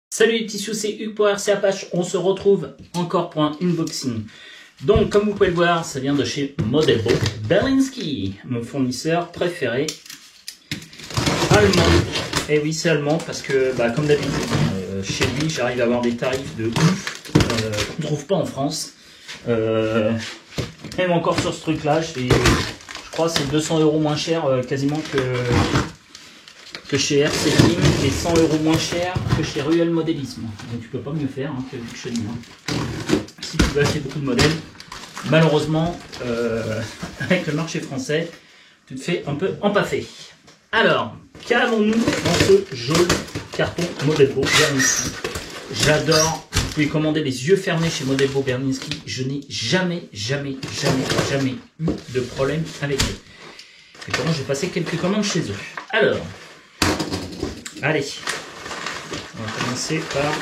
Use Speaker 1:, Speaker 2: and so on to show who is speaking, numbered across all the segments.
Speaker 1: Salut les petits sous, c'est Hugues pour RC Apache. On se retrouve encore pour un unboxing. Donc, comme vous pouvez le voir, ça vient de chez Modelbo Berlinski, mon fournisseur préféré allemand. Et oui, c'est allemand parce que, comme d'habitude, chez lui, j'arrive à avoir des tarifs de ouf qu'on ne trouve pas en France. Même encore sur ce truc-là, je crois que c'est 200 € moins cher quasiment que chez RC King et 100 € moins cher que chez Ruel Modélisme. Donc tu peux pas mieux faire que chez nous. Si tu veux acheter beaucoup de modèles, malheureusement, avec le marché français, tu te fais un peu empaffer. Alors, qu'avons-nous dans ce joli carton Modelbo Berlinski? J'adore. Vous pouvez commander les yeux fermés chez Modelbo Berlinski. Je n'ai jamais eu de problème avec eux. Et pourtant, j'ai passé quelques commandes chez eux. Alors, allez, on va commencer par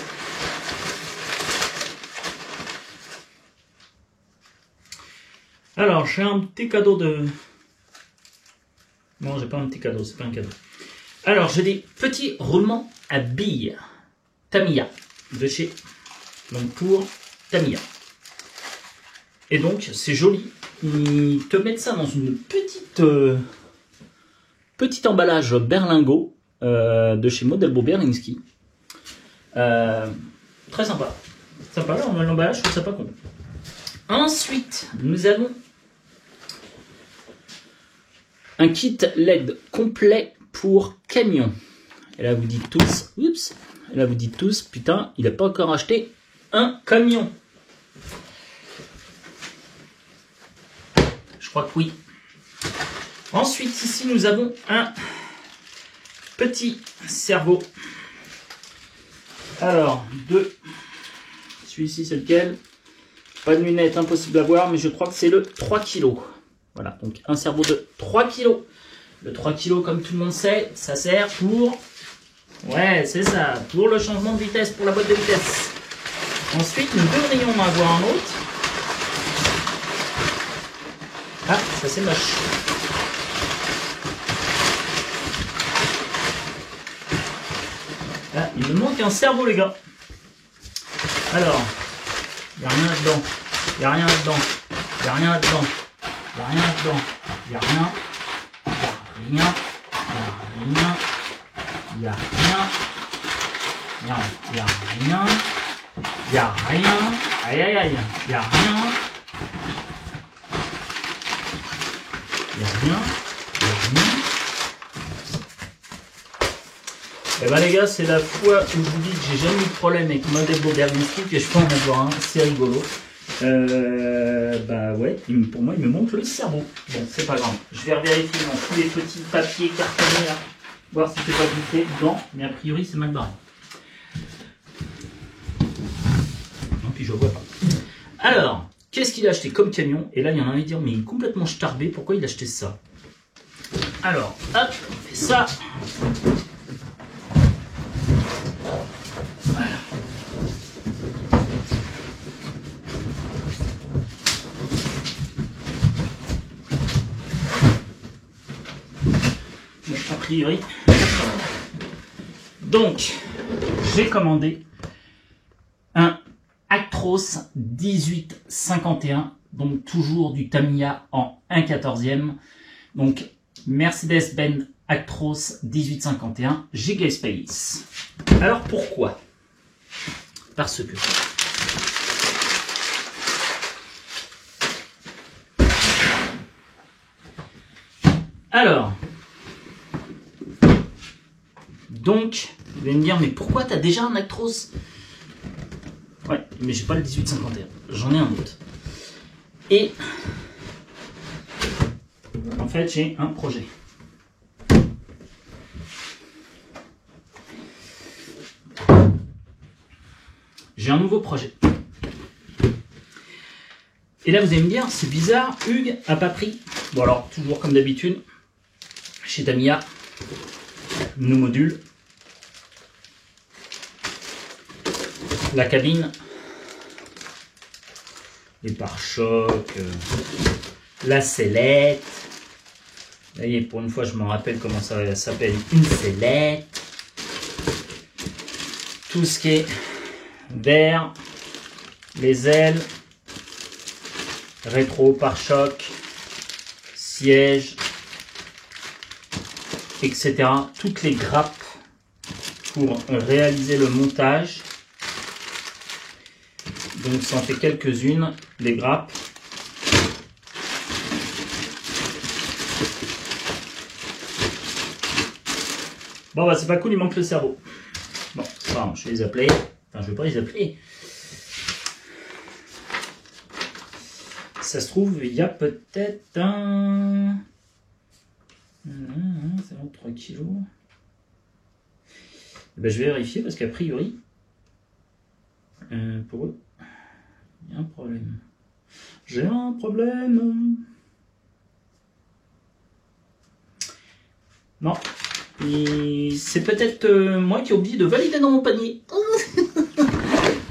Speaker 1: alors j'ai un petit cadeau de non, j'ai pas un petit cadeau, c'est pas un cadeau. Alors j'ai des petits roulements à billes Tamiya de chez donc pour Tamiya. Et donc c'est joli, ils te mettent ça dans une petit emballage berlingot de chez Modelbo Berlinski. Très sympa. Sympa, là, on a l'emballage, je trouve ça pas con. Ensuite, nous avons un kit LED complet pour camion. Et là, vous dites tous, oups, et là, vous dites tous, putain, il n'a pas encore acheté un camion. Je crois que oui. Ensuite, ici, nous avons un petit cerveau. Alors, celui-ci, c'est lequel? Pas de lunettes, impossible à voir, mais je crois que c'est le 3 kg. Voilà, donc un cerveau de 3 kg. Le 3 kg, comme tout le monde sait, ça sert pour... Ouais, c'est ça, pour le changement de vitesse, pour la boîte de vitesse. Ensuite, nous devrions en avoir un autre. Ah, ça c'est moche. Ah, il me manque un cerveau, les gars. Alors, il n'y a rien là-dedans. Il n'y a rien là-dedans. Il n'y a rien là-dedans. Il n'y a rien là-dedans. Il n'y a rien. Il n'y a rien. Il n'y a rien. Il n'y a rien. Il n'y a rien. Il n'y a rien. Aïe aïe aïe. Il n'y a rien. Il n'y a rien. Il n'y a rien. Et ben les gars, c'est la fois où je vous dis que j'ai jamais eu de problème avec Modelbo Berlinski, que je peux en avoir un, c'est rigolo. Ouais, pour moi il me manque le cerveau. Bon, c'est pas grave. Je vais revérifier dans tous les petits papiers cartonnés là, voir si c'est pas glissé dedans, mais a priori c'est mal barré. Non, puis je vois pas. Alors, qu'est-ce qu'il a acheté comme camion? Et là, il y en a un qui dit, mais il est complètement starbé, pourquoi il a acheté ça? Alors, hop, on fait ça. A priori. Donc, j'ai commandé un Actros 1851, donc toujours du Tamiya en 1/14e. Donc, Mercedes-Benz Actros 1851 Gigaspace. Alors pourquoi? Parce que donc, vous allez me dire, mais pourquoi tu as déjà un Actros? Ouais, mais j'ai pas le 1851, j'en ai un autre. Et en fait, j'ai un projet. J'ai un nouveau projet. Et là, vous allez me dire, c'est bizarre, Hugues a pas pris. Bon alors, toujours comme d'habitude, chez Tamiya, nos modules. La cabine les pare-chocs, la sellette. Vous voyez, pour une fois, je me rappelle comment ça s'appelle, une sellette. Tout ce qui est verre, les ailes, rétro, pare-choc, siège, etc. Toutes les grappes pour réaliser le montage. Donc ça en fait quelques-unes, les grappes. Bon bah c'est pas cool, il manque le cerveau. Bon, c'est pas grave, je vais les appeler. Enfin, je vais pas les appeler. Ça se trouve, il y a peut-être un... C'est 3 kilos. Ben, je vais vérifier parce qu'a priori, pour eux, il y a un problème. J'ai un problème. Non. C'est peut-être moi qui ai oublié de valider dans mon panier.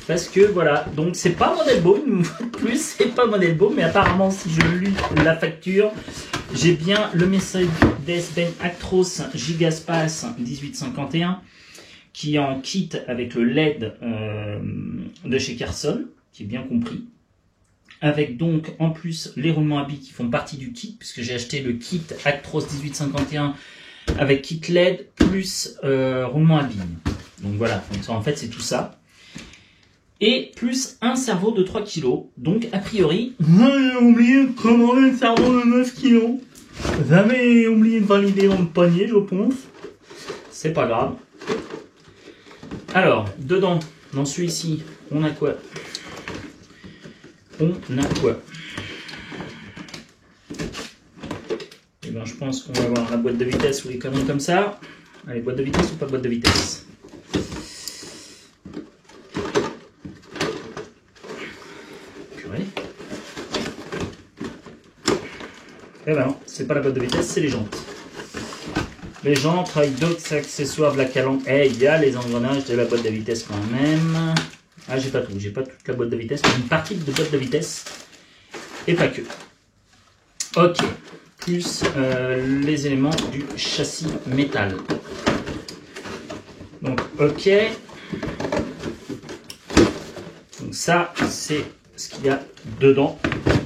Speaker 1: Parce que voilà, donc c'est pas Modelbo, une fois de plus, c'est pas Modelbo, mais apparemment si je lis la facture, j'ai bien le Mercedes-Benz Actros Gigaspace 1851 qui est en kit avec le LED de chez Carson, qui est bien compris. Avec donc en plus les roulements à billes qui font partie du kit, puisque j'ai acheté le kit Actros 1851 avec kit LED plus roulement à billes. Donc voilà, donc ça, en fait c'est tout ça. Et plus un cerveau de 3 kg. Donc a priori, j'ai oublié de commander un cerveau de 9 kg. J'avais oublié de valider dans le panier, je pense. C'est pas grave. Alors, dedans, dans celui-ci, on a quoi? On a quoi? Eh bien, je pense qu'on va avoir la boîte de vitesse ou les conneries comme ça. Allez, boîte de vitesse ou pas boîte de vitesse? Purée. Eh ben non, c'est pas la boîte de vitesse, c'est les jantes. Les jantes avec d'autres accessoires de la calandre. Eh, il y a les engrenages de la boîte de vitesse quand même. Ah, j'ai pas tout, j'ai pas toute la boîte de vitesse, mais une partie de boîte de vitesse. Et pas que. Ok. Plus les éléments du châssis métal. Donc, ok. Donc ça, c'est ce qu'il y a dedans,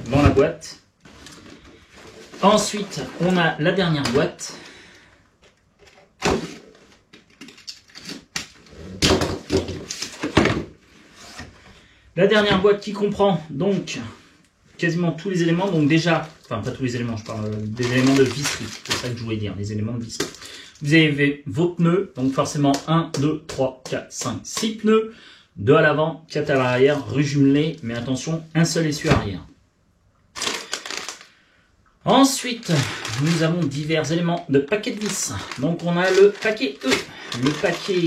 Speaker 1: dans la boîte. Ensuite, on a la dernière boîte. La dernière boîte qui comprend donc quasiment tous les éléments. Donc déjà, enfin pas tous les éléments, je parle des éléments de visserie. C'est ça que je voulais dire, les éléments de visserie. Vous avez vos pneus, donc forcément 1, 2, 3, 4, 5, 6 pneus. 2 à l'avant, 4 à l'arrière, rejumelés, mais attention, un seul essuie arrière. Ensuite, nous avons divers éléments de paquet de vis. Donc on a le paquet E, le paquet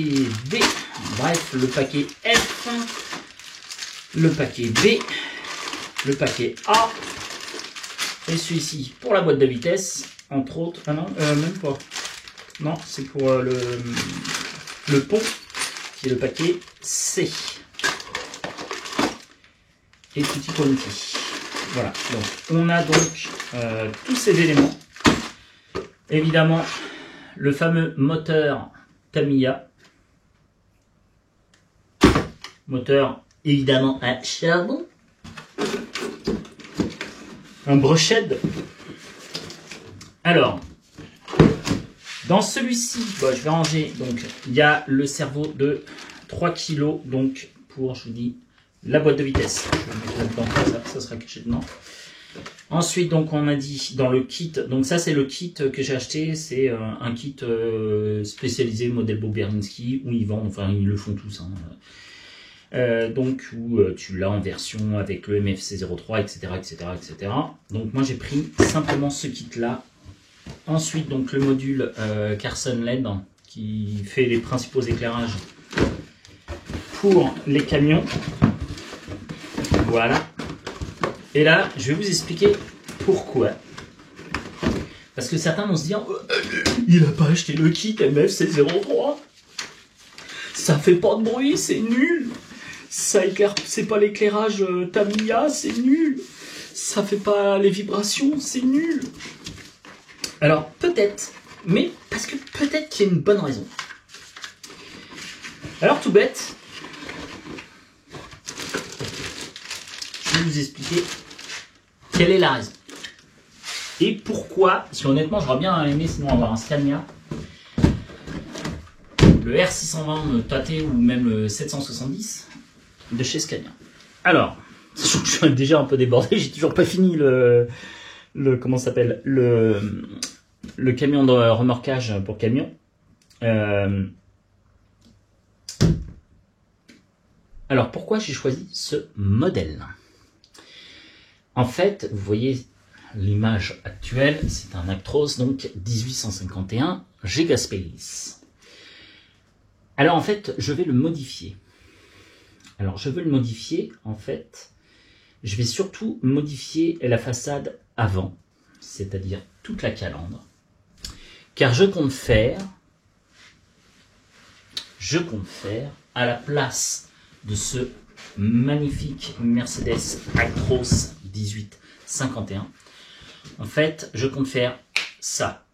Speaker 1: B, bref, le paquet F, le paquet B, le paquet A, et celui-ci pour la boîte de vitesse, entre autres. Ah non, même pas. Non, c'est pour le pont, qui est le paquet C. Et tutti quanti. Voilà, donc on a donc tous ces éléments. Évidemment, le fameux moteur Tamiya. Moteur évidemment à charbon. Un broched. Alors, dans celui-ci, bon, je vais ranger. Donc, il y a le cerveau de 3 kg. Donc, pour, je vous dis, la boîte de vitesse. Je vais mettre dedans, ça sera caché dedans. Ensuite, donc, on a dit dans le kit. Donc, ça, c'est le kit que j'ai acheté. C'est un kit spécialisé Modelbo Berlinski où ils vendent, enfin, ils le font tous. Hein. Donc, où tu l'as en version avec le MFC03, etc., etc., etc. Donc, moi, j'ai pris simplement ce kit-là. Ensuite, donc le module Carson LED qui fait les principaux éclairages pour les camions. Voilà. Et là, je vais vous expliquer pourquoi. Parce que certains vont se dire il n'a pas acheté le kit MFC03. Ça fait pas de bruit, c'est nul. Ça éclaire, c'est pas l'éclairage Tamiya, c'est nul. Ça fait pas les vibrations, c'est nul. Alors peut-être, mais parce que peut-être qu'il y a une bonne raison. Alors tout bête, je vais vous expliquer quelle est la raison. Et pourquoi, parce que honnêtement j'aurais bien aimé sinon avoir un Scania, le R620 tâté ou même le 770 de chez Scania. Alors, sachant que je suis déjà un peu débordé, j'ai toujours pas fini le comment ça s'appelle, le camion de remorquage pour camion. Alors pourquoi j'ai choisi ce modèle? En fait, vous voyez l'image actuelle, c'est un Actros donc 1851 Gigaspace. Alors en fait, je vais le modifier. Alors je veux le modifier, en fait, je vais surtout modifier la façade avant, c'est-à-dire toute la calandre, car je compte faire à la place de ce magnifique Mercedes Actros 1851, en fait, je compte faire ça.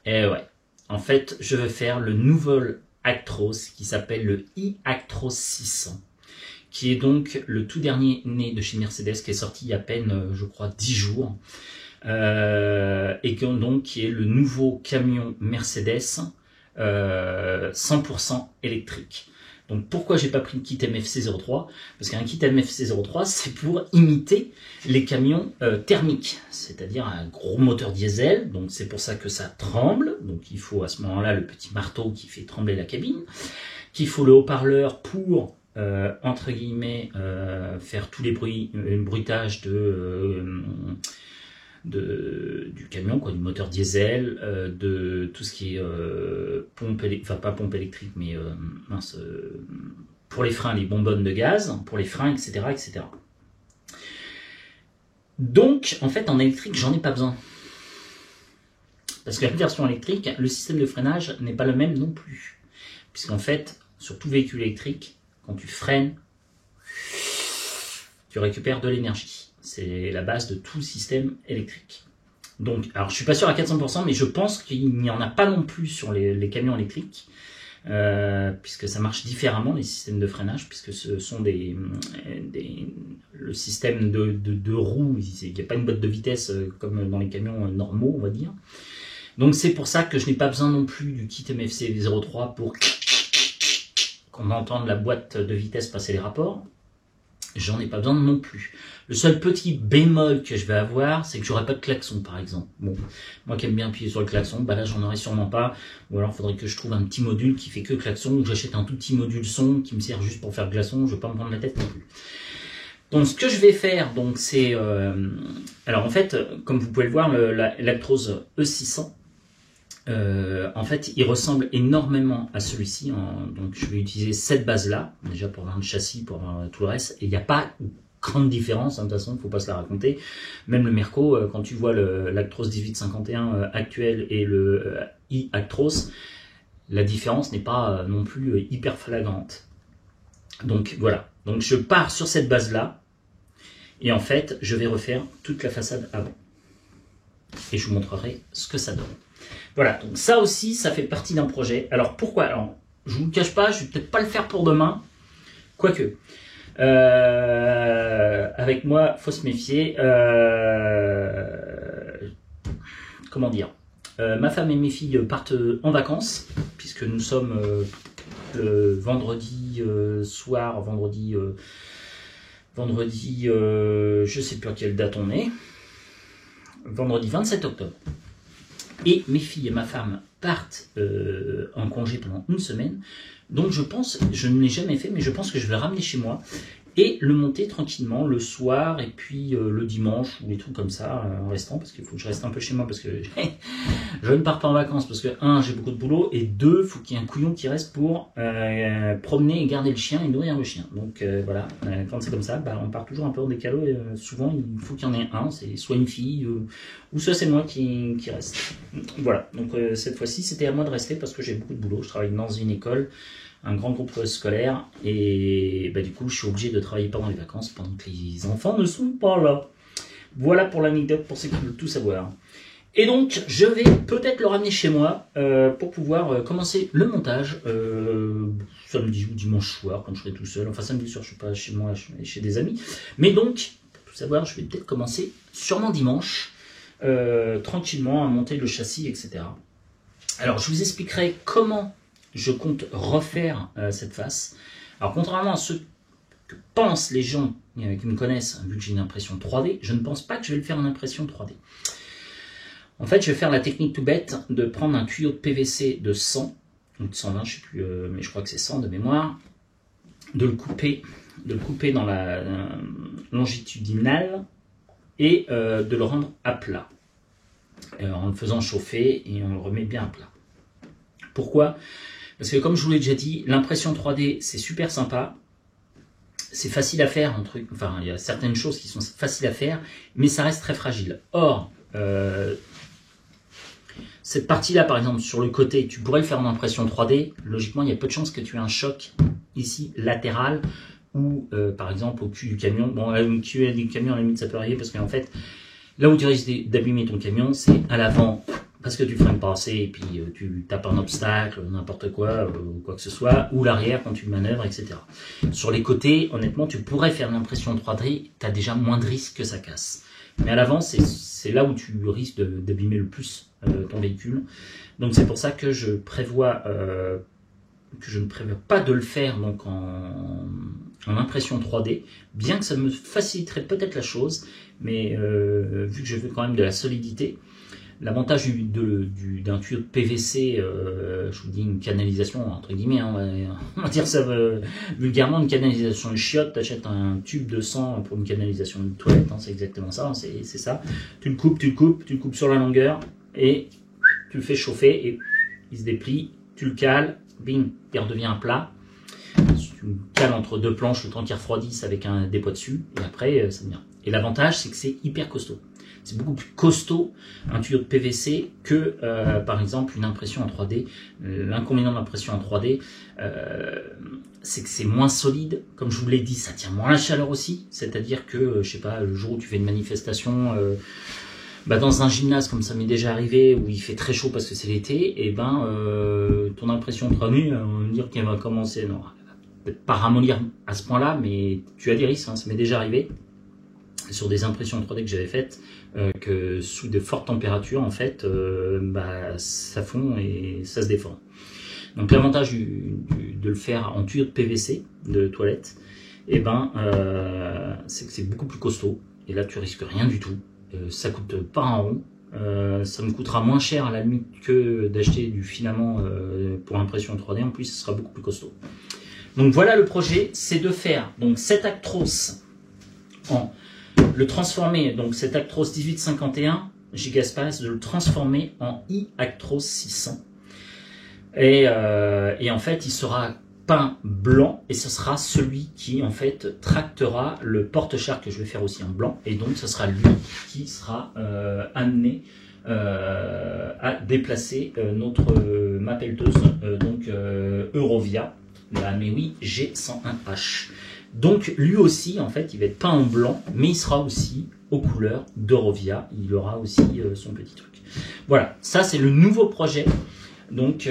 Speaker 1: Et ouais, en fait, je veux faire le nouveau Actros qui s'appelle le e-Actros 600, qui est donc le tout dernier né de chez Mercedes, qui est sorti il y a à peine, je crois, 10 jours, et qui est le nouveau camion Mercedes 100% électrique. Donc pourquoi j'ai pas pris le kit MFC 03? Parce qu'un kit MFC 03, c'est pour imiter les camions thermiques, c'est-à-dire un gros moteur diesel, donc c'est pour ça que ça tremble, donc il faut à ce moment-là le petit marteau qui fait trembler la cabine, qu'il faut le haut-parleur pour, entre guillemets, faire tous les bruits, le bruitage du camion, quoi, du moteur diesel, de tout ce qui est pompe, enfin pas pompe électrique, mais pour les freins, les bonbonnes de gaz, pour les freins, etc., etc. Donc, en fait, en électrique, j'en ai pas besoin. Parce que la version électrique, le système de freinage n'est pas le même non plus. Puisqu'en fait, sur tout véhicule électrique, quand tu freines, tu récupères de l'énergie. C'est la base de tout système électrique. Donc, alors je suis pas sûr à 400%, mais je pense qu'il n'y en a pas non plus sur les camions électriques, puisque ça marche différemment, les systèmes de freinage, puisque ce sont le système de roues, il n'y a pas une boîte de vitesse comme dans les camions normaux, on va dire. Donc c'est pour ça que je n'ai pas besoin non plus du kit MFC 03 pour qu'on entende la boîte de vitesse passer les rapports. J'en ai pas besoin non plus. Le seul petit bémol que je vais avoir, c'est que j'aurai pas de klaxon, par exemple. Bon, moi qui aime bien appuyer sur le klaxon, bah là j'en aurai sûrement pas. Ou alors il faudrait que je trouve un petit module qui fait que klaxon, ou j'achète un tout petit module son qui me sert juste pour faire glaçon. Je vais pas me prendre la tête non plus. Donc ce que je vais faire, donc c'est, alors en fait, comme vous pouvez le voir, l'Actros E600. En fait, il ressemble énormément à celui-ci. Donc, je vais utiliser cette base-là, déjà pour avoir le châssis, pour avoir tout le reste. Et il n'y a pas grande différence, hein, de toute façon, il ne faut pas se la raconter. Même le Merco, quand tu vois l'Actros 1851 actuel et le e-Actros, la différence n'est pas non plus hyper flagrante. Donc, voilà. Donc, je pars sur cette base-là. Et en fait, je vais refaire toute la façade avant. Et je vous montrerai ce que ça donne. Voilà, donc ça aussi, ça fait partie d'un projet. Alors pourquoi? Alors, je vous le cache pas, je vais peut-être pas le faire pour demain, quoique. Avec moi, faut se méfier. Comment dire? Ma femme et mes filles partent en vacances, puisque nous sommes le vendredi soir, vendredi, je sais plus à quelle date on est, vendredi 27 octobre. Et mes filles et ma femme partent en congé pendant une semaine. Donc je pense, je ne l'ai jamais fait, mais je pense que je vais le ramener chez moi et le monter tranquillement le soir et puis le dimanche ou des trucs comme ça en restant, parce qu'il faut que je reste un peu chez moi parce que je ne pars pas en vacances parce que un, j'ai beaucoup de boulot et deux, il faut qu'il y ait un couillon qui reste pour promener et garder le chien et nourrir le chien. Donc voilà, quand c'est comme ça, bah, on part toujours un peu en décalo et souvent il faut qu'il y en ait un, c'est soit une fille ou soit c'est moi qui reste. Voilà, donc cette fois-ci c'était à moi de rester parce que j'ai beaucoup de boulot, je travaille dans une école. un grand groupe scolaire, et bah, du coup, je suis obligé de travailler pendant les vacances, pendant que les enfants ne sont pas là. Voilà pour l'anecdote, pour ceux qui veulent tout savoir. Et donc, je vais peut-être le ramener chez moi pour pouvoir commencer le montage samedi ou dimanche soir, quand je serai tout seul. Enfin, samedi soir, je ne suis pas chez moi, je suis chez des amis. Mais donc, pour tout savoir, je vais peut-être commencer sûrement dimanche, tranquillement, à monter le châssis, etc. Alors, je vous expliquerai comment je compte refaire cette face. Alors, contrairement à ce que pensent les gens qui me connaissent, vu que j'ai une impression 3D, je ne pense pas que je vais le faire en impression 3D. En fait, je vais faire la technique tout bête de prendre un tuyau de PVC de 100, ou de 120, je ne sais plus, mais je crois que c'est 100 de mémoire, de le couper dans la longitudinale et de le rendre à plat, en le faisant chauffer et on le remet bien à plat. Pourquoi? Parce que comme je vous l'ai déjà dit, l'impression 3D, c'est super sympa. C'est facile à faire, enfin, il y a certaines choses qui sont faciles à faire, mais ça reste très fragile. Or, cette partie-là, par exemple, sur le côté, tu pourrais le faire en impression 3D. Logiquement, il y a peu de chances que tu aies un choc ici latéral ou, par exemple, au cul du camion. Bon, au cul du camion, à la limite, ça peut arriver parce qu'en fait, là où tu risques d'abîmer ton camion, c'est à l'avant parce que tu freines pas assez et puis tu tapes un obstacle, n'importe quoi, ou quoi que ce soit, ou l'arrière quand tu manœuvres, etc. Sur les côtés, honnêtement, tu pourrais faire l'impression 3D, tu as déjà moins de risques que ça casse. Mais à l'avant, c'est là où tu risques d'abîmer le plus ton véhicule. Donc c'est pour ça que je prévois que je ne prévois pas de le faire donc en impression 3D, bien que ça me faciliterait peut-être la chose, mais vu que je veux quand même de la solidité, l'avantage d'un tuyau de PVC, je vous dis une canalisation, entre guillemets, hein, on va dire ça vulgairement, une canalisation de chiotte, tu achètes un tube de sang pour une canalisation de toilette, hein, c'est exactement ça, c'est ça. Tu le coupes sur la longueur, et tu le fais chauffer, et il se déplie, tu le cales, bing, il redevient un plat. Tu le cales entre deux planches le temps qu'il refroidisse avec des poids dessus, et après, ça devient. Et l'avantage, c'est que c'est hyper costaud. C'est beaucoup plus costaud un tuyau de PVC que par exemple une impression en 3D. L'inconvénient de l'impression en 3D, c'est que c'est moins solide. Comme je vous l'ai dit, ça tient moins la chaleur aussi. C'est-à-dire que, je sais pas, le jour où tu fais une manifestation, dans un gymnase comme ça m'est déjà arrivé, où il fait très chaud parce que c'est l'été, et ton impression 3D, on va dire qu'elle va commencer, non, peut-être pas ramollir à ce point-là, mais tu as des risques, hein, ça m'est déjà arrivé sur des impressions 3D que j'avais faites, que sous de fortes températures, en fait, ça fond et ça se déforme. Donc l'avantage de le faire en tuyau de PVC de toilette, c'est que c'est beaucoup plus costaud, et là tu risques rien du tout, ça coûte pas un rond, ça me coûtera moins cher à la limite que d'acheter du filament pour impression 3D, en plus ce sera beaucoup plus costaud. Donc voilà le projet, c'est de faire donc cet Actros le transformer, donc cet Actros 1851 gigaspace, de le transformer en iActros 600. Et en fait, il sera peint blanc, et ce sera celui qui, en fait, tractera le porte-char que je vais faire aussi en blanc. Et donc, ce sera lui qui sera amené à déplacer ma pelleteuse, Eurovia, la Mewi G101H. Donc lui aussi, en fait, il va être peint en blanc, mais il sera aussi aux couleurs d'Eurovia. Il aura aussi son petit truc. Voilà, ça c'est le nouveau projet. Donc,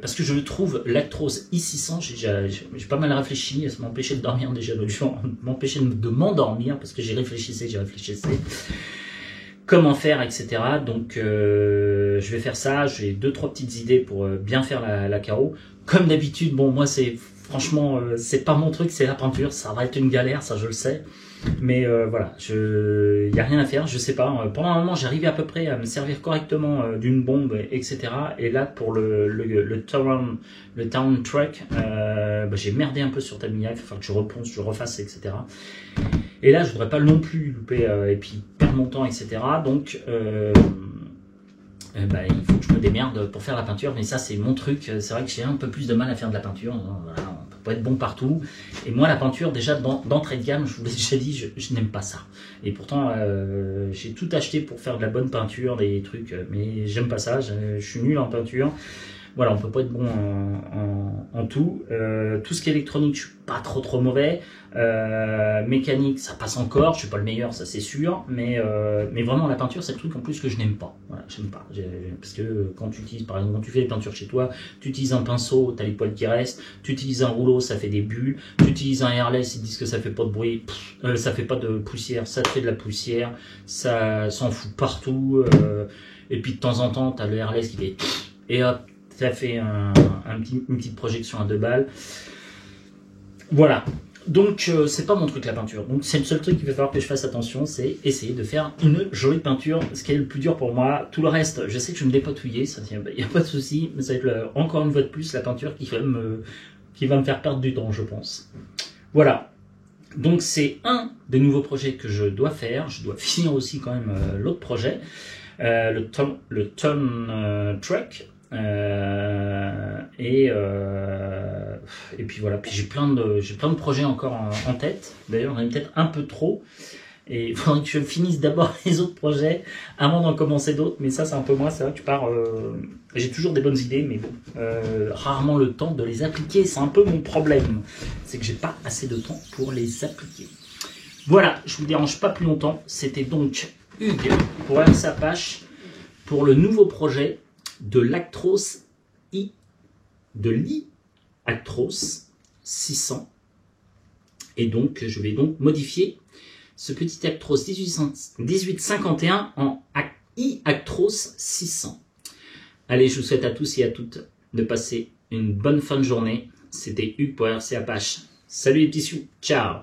Speaker 1: parce que je le trouve, l'Actros i600, j'ai pas mal réfléchi, ça m'empêchait de dormir déjà l'autre jour, m'empêchait de m'endormir, parce que j'y réfléchissais, comment faire, etc. Donc, je vais faire ça, j'ai 2-3 petites idées pour bien faire la carreau. Comme d'habitude, bon, moi franchement, c'est pas mon truc, c'est la peinture, ça va être une galère, ça je le sais. Mais voilà, il n'y a rien à faire, je sais pas. Pendant un moment, j'arrivais à peu près à me servir correctement d'une bombe, etc. Et là, pour le Town Truck, j'ai merdé un peu sur Tamiya, il va falloir que je reponce, je refasse, etc. Et là, je voudrais pas non plus louper et puis perdre mon temps, etc. Donc, il faut que je me démerde pour faire la peinture, mais ça c'est mon truc. C'est vrai que j'ai un peu plus de mal à faire de la peinture, voilà, on peut pas être bon partout, et moi la peinture déjà d'entrée de gamme, je vous l'ai déjà dit, je n'aime pas ça, et pourtant j'ai tout acheté pour faire de la bonne peinture, des trucs, mais j'aime pas ça, je suis nul en peinture. Voilà, on peut pas être bon en tout. Tout ce qui est électronique, je suis pas trop mauvais. Mécanique, ça passe encore. Je suis pas le meilleur, ça c'est sûr. Mais vraiment la peinture, c'est le truc en plus que je n'aime pas. Voilà, j'aime pas. Parce que quand tu utilises, par exemple, quand tu fais des peintures chez toi, tu utilises un pinceau, t'as les poils qui restent. Tu utilises un rouleau, ça fait des bulles. Tu utilises un airless, ils disent que ça fait pas de bruit. Ça fait pas de poussière, ça te fait de la poussière. Ça s'en fout partout. Et puis de temps en temps, t'as le airless qui fait et hop, ça fait une petite projection à 2 balles. Voilà. Donc c'est pas mon truc la peinture. Donc c'est le seul truc qu'il va falloir que je fasse attention, c'est essayer de faire une jolie peinture, ce qui est le plus dur pour moi. Tout le reste, je sais que je vais me dépatouiller, ça y a pas de souci, mais ça va être encore une fois de plus la peinture qui va me faire perdre du temps, je pense. Voilà. Donc c'est un des nouveaux projets que je dois faire. Je dois finir aussi quand même l'autre projet, le Ton Truck. Et puis voilà. Puis j'ai plein de projets encore en tête. D'ailleurs, j'en ai peut-être un peu trop. Et il faudrait que je finisse d'abord les autres projets avant d'en commencer d'autres. Mais ça, c'est un peu moi. C'est vrai que tu pars. J'ai toujours des bonnes idées, mais bon, rarement le temps de les appliquer. C'est un peu mon problème. C'est que j'ai pas assez de temps pour les appliquer. Voilà, je vous dérange pas plus longtemps. C'était donc Hugues pour RC Apache pour le nouveau projet de l'Actros Actros 600. Et donc, je vais donc modifier ce petit Actros 1851 en Actros 600. Allez, je vous souhaite à tous et à toutes de passer une bonne fin de journée. C'était Hugues pour RC Apache. Salut les petits sioux, ciao!